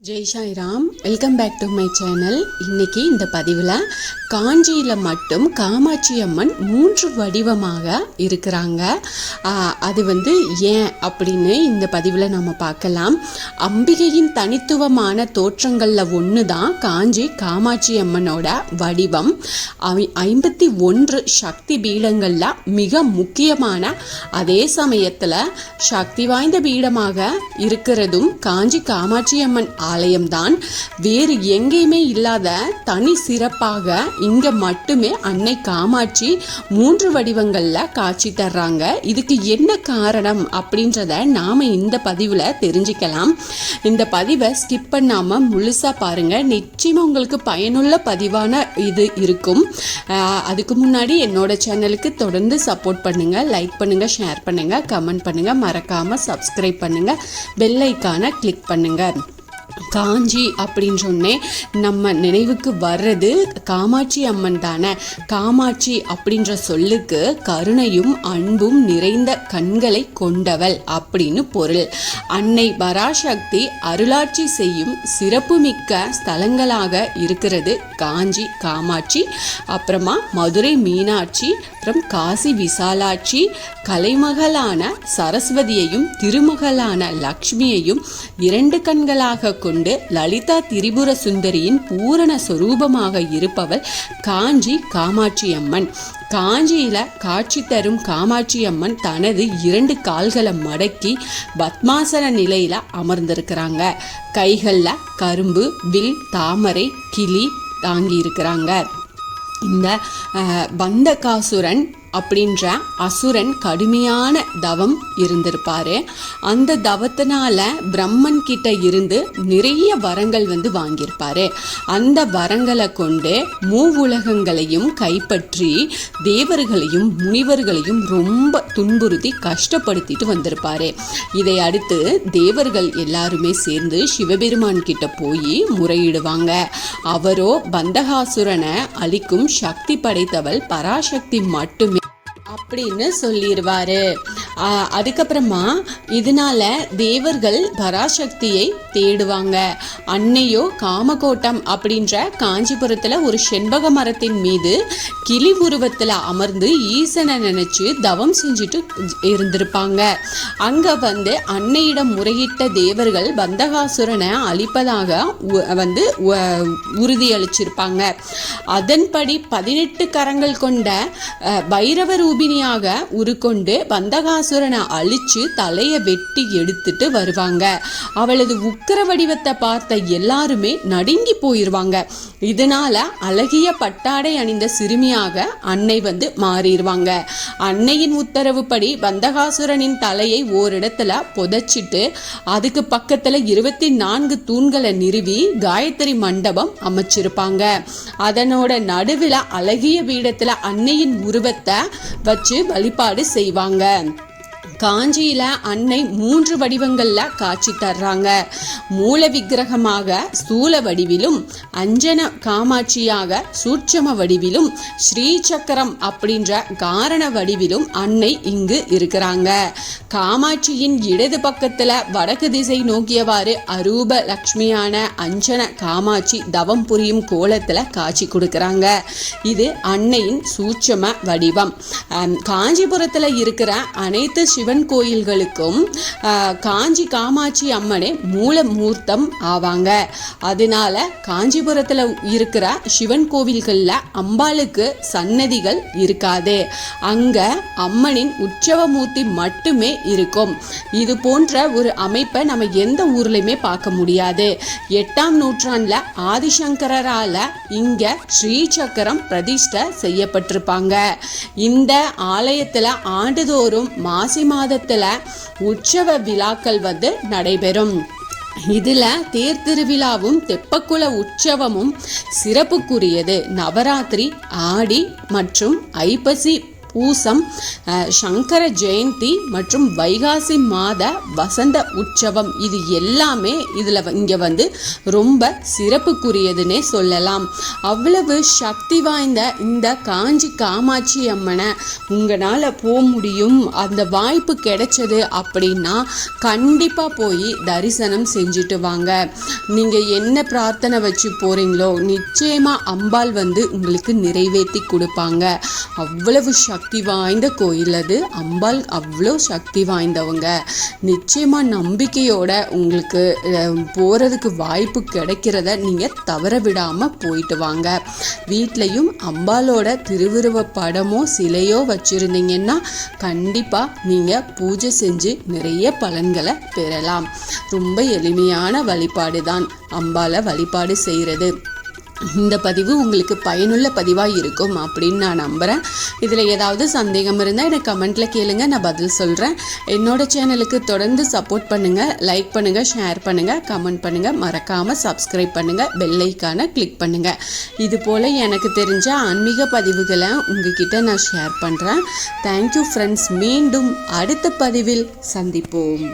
Jai Sairam, welcome back to my channel. இன்னைக்கு இந்த பதிவில் காஞ்சியில் மட்டும் காமாட்சி அம்மன் 3 வடிவமாக இருக்கிறாங்க. அது ஏன் அப்படின்னு இந்த பதிவில் நம்ம பார்க்கலாம். அம்பிகையின் தனித்துவமான தோற்றங்களில் ஒன்று தான் காஞ்சி காமாட்சி அம்மனோட வடிவம். 51 சக்தி பீடங்களில் மிக முக்கியமான, அதே சமயத்தில் சக்தி வாய்ந்த பீடமாக இருக்கிறதும் காஞ்சி காமாட்சி அம்மன் ஆலயம்தான். வேறு எங்கேயுமே இல்லாத தனி சிறப்பாக இங்க மட்டுமே அன்னை காமாட்சி 3 வடிவங்கள்ல காட்சி தர்றாங்க. இதுக்கு என்ன காரணம் அப்படின்றத நாம இந்த பதிவுல தெரிஞ்சுக்கலாம். இந்த பதிவை ஸ்கிப் பண்ணாம முழுசா பாருங்க. நிச்சயமா உங்களுக்கு பயனுள்ள பதிவான இது இருக்கும். அதுக்கு முன்னாடி என்னோட சேனலுக்கு தொடர்ந்து சப்போர்ட் பண்ணுங்க. லைக் பண்ணுங்க, ஷேர் பண்ணுங்க, கமெண்ட் பண்ணுங்க, மறக்காம சப்ஸ்கிரைப் பண்ணுங்க, பெல் ஐக்கானை கிளிக் பண்ணுங்க. காஞ்சி அப்படின்னு சொன்னே நம்ம நினைவுக்கு வர்றது காமாட்சி அம்மன் தானே. காமாட்சி அப்படின்ற சொல்லுக்கு கருணையும் அன்பும் நிறைந்த கண்களை கொண்டவள் அப்படின்னு பொருள். அன்னை பராசக்தி அருளாட்சி செய்யும் சிறப்புமிக்க ஸ்தலங்களாக இருக்கிறது காஞ்சி காமாட்சி, அப்புறமா மதுரை மீனாட்சி, அப்புறம் காசி விசாலாட்சி, கலைமகளான சரஸ்வதியையும் திருமகளான லக்ஷ்மியையும் 2 கண்களாக கொண்டு லலிதா திரிபுர சுந்தரியின் பூரண சொரூபமாக இருப்பவள் காஞ்சி காமாட்சி அம்மன். காஞ்சியில காட்சி தரும் காமாட்சி அம்மன் தனது 2 கால்களை மடக்கி பத்மாசன நிலையில அமர்ந்திருக்கிறாங்க. கைகள்ல கரும்பு, வில், தாமரை, கிளி தாங்கி இருக்கிறாங்க. இந்த பந்தகாசுரன் அப்படின்ற அசுரன் கடுமையான தவம் இருந்திருப்பாரு. அந்த தவத்தினால பிரம்மன் கிட்ட இருந்து நிறைய வரங்கள் வாங்கியிருப்பாரு. அந்த வரங்களை கொண்டு மூவுலகங்களையும் கைப்பற்றி தேவர்களையும் முனிவர்களையும் ரொம்ப துன்புறுத்தி கஷ்டப்படுத்திட்டு வந்திருப்பாரு. இதை அடுத்து தேவர்கள் எல்லாருமே சேர்ந்து சிவபெருமான் கிட்ட போய் முறையிடுவாங்க. அவரோ பந்தகாசுரனை அழிக்கும் சக்தி படைத்தவள் பராசக்தி மட்டுமே அப்படின்னு சொல்லிடுவாரு. அதுக்கப்புறமா இதனால தேவர்கள் பராசக்தியை தேடுவாங்க. அன்னையோ காமகோட்டம் அப்படின்ற காஞ்சிபுரத்துல ஒரு செண்பக மரத்தின் மீது கிளி உருவத்துல அமர்ந்து ஈசனை நினைச்சு தவம் செஞ்சுட்டு இருந்திருப்பாங்க. அங்க அன்னையிடம் முறையிட்ட தேவர்கள் பந்தகாசுரனை அழிப்பதாக உறுதியளிச்சிருப்பாங்க. அதன்படி 18 கரங்கள் கொண்ட பைரவ ரூபினியாக உருக்கொண்டு பந்தகாசுரனை அழிச்சு தலையை வெட்டி எடுத்துட்டு வருவாங்க. அவளது உக்கிர வடிவத்தை பார்த்த எல்லாருமே நடுங்கி போயிருவாங்க. இதனால அழகிய பட்டாடை அணிந்த சிறுமியாக அன்னை மாறிடுவாங்க. அன்னையின் உத்தரவுப்படி பந்தகாசுரனின் தலையை ஓரிடத்துல புதைச்சிட்டு அதுக்கு பக்கத்துல 24 தூண்களை நிறுவி காயத்ரி மண்டபம் அமைச்சிருப்பாங்க. அதனோட நடுவில் அழகிய பீடத்துல அன்னையின் உருவத்தை வச்சு வழிபாடு செய்வாங்க. காஞ்சியில அன்னை 3 வடிவங்கள்ல காட்சி தர்றாங்க. மூல விக்கிரகமாக ஸ்தூல வடிவிலும், அஞ்சன காமாட்சியாக சூட்சம வடிவிலும், ஸ்ரீ சக்கரம் அப்படின்ற காரண வடிவிலும் அன்னை இங்கு இருக்கிறாங்க. காமாட்சியின் இடது பக்கத்துல வடக்கு திசை நோக்கியவாறு அரூப லக்ஷ்மியான அஞ்சன காமாட்சி தவம் புரியும் கோலத்துல காட்சி கொடுக்கறாங்க. இது அன்னையின் சூட்சம வடிவம். காஞ்சிபுரத்துல இருக்கிற அனைத்து சிவன் கோயில்களுக்கும் காஞ்சி காமாட்சி அம்மனே மூலமூர்த்தம் ஆவாங்க. அதனால காஞ்சிபுரத்துல இருக்கிற சிவன் கோவில்கள்ல அம்பாளுக்கு சன்னதிகள் இருக்காது. அங்க அம்மனின் உற்சவமூர்த்தி மட்டுமே இருக்கும். இது போன்ற ஒரு அமைப்பை நம்ம எந்த ஊர்லயுமே பார்க்க முடியாது. 8ஆம் நூற்றாண்டுல ஆதிசங்கரால இங்க ஸ்ரீ சக்கரம் பிரதிஷ்டை செய்யப்பட்டிருப்பாங்க. இந்த ஆலயத்துல ஆண்டுதோறும் மாசி மாதத்துல உற்சவ விழாக்கள் நடைபெறும். இதுல தேர் திருவிழாவும் தெப்பக்குள உற்சவமும் சிறப்புக்குரியது. நவராத்திரி, ஆடி மற்றும் ஐப்பசி பூசம், சங்கர ஜெயந்தி மற்றும் வைகாசி மாத வசந்த உற்சவம் இது எல்லாமே இங்கே வந்து ரொம்ப சிறப்புக்குரியதுன்னே சொல்லலாம். அவ்வளவு சக்தி வாய்ந்த இந்த காஞ்சி காமாட்சி அம்மனை உங்களால் போக முடியும், அந்த வாய்ப்பு கிடைச்சது அப்படின்னா கண்டிப்பாக போய் தரிசனம் செஞ்சுட்டு வாங்க. நீங்கள் என்ன பிரார்த்தனை வச்சு போகிறீங்களோ நிச்சயமாக அம்பாள் வந்து உங்களுக்கு நிறைவேற்றி கொடுப்பாங்க. அவ்வளவு சக்தி வாய்ந்த கோயில் அது. அம்பாள் அவ்வளோ சக்தி வாய்ந்தவங்க. நிச்சயமாக நம்பிக்கையோட உங்களுக்கு போகிறதுக்கு வாய்ப்பு கிடைக்கிறத நீங்கள் தவற விடாமல் போயிட்டு வாங்க. வீட்லையும் அம்பாளோட திருவுருவ படமோ சிலையோ வச்சுருந்தீங்கன்னா கண்டிப்பாக நீங்கள் பூஜை செஞ்சு நிறைய பலன்களை பெறலாம். ரொம்ப எளிமையான வழிபாடு தான் அம்பாளை வழிபாடு செய்கிறது. இந்த பதிவு உங்களுக்கு பயனுள்ள பதிவாக இருக்கும் அப்படின்னு நான் நம்புகிறேன். இதில் ஏதாவது சந்தேகம் இருந்தால் எனக்கு கமெண்ட்டில் கேளுங்க, நான் பதில் சொல்கிறேன். என்னோட சேனலுக்கு தொடர்ந்து சப்போர்ட் பண்ணுங்கள், லைக் பண்ணுங்கள், ஷேர் பண்ணுங்கள், கமெண்ட் பண்ணுங்கள், மறக்காமல் சப்ஸ்கிரைப் பண்ணுங்கள், பெல் ஐக்கானை கிளிக் பண்ணுங்கள். இது போல் எனக்கு தெரிஞ்ச ஆன்மீக பதிவுகளை உங்ககிட்ட நான் ஷேர் பண்ணுறேன். Thank you friends. மீண்டும் அடுத்த பதிவில் சந்திப்போம்.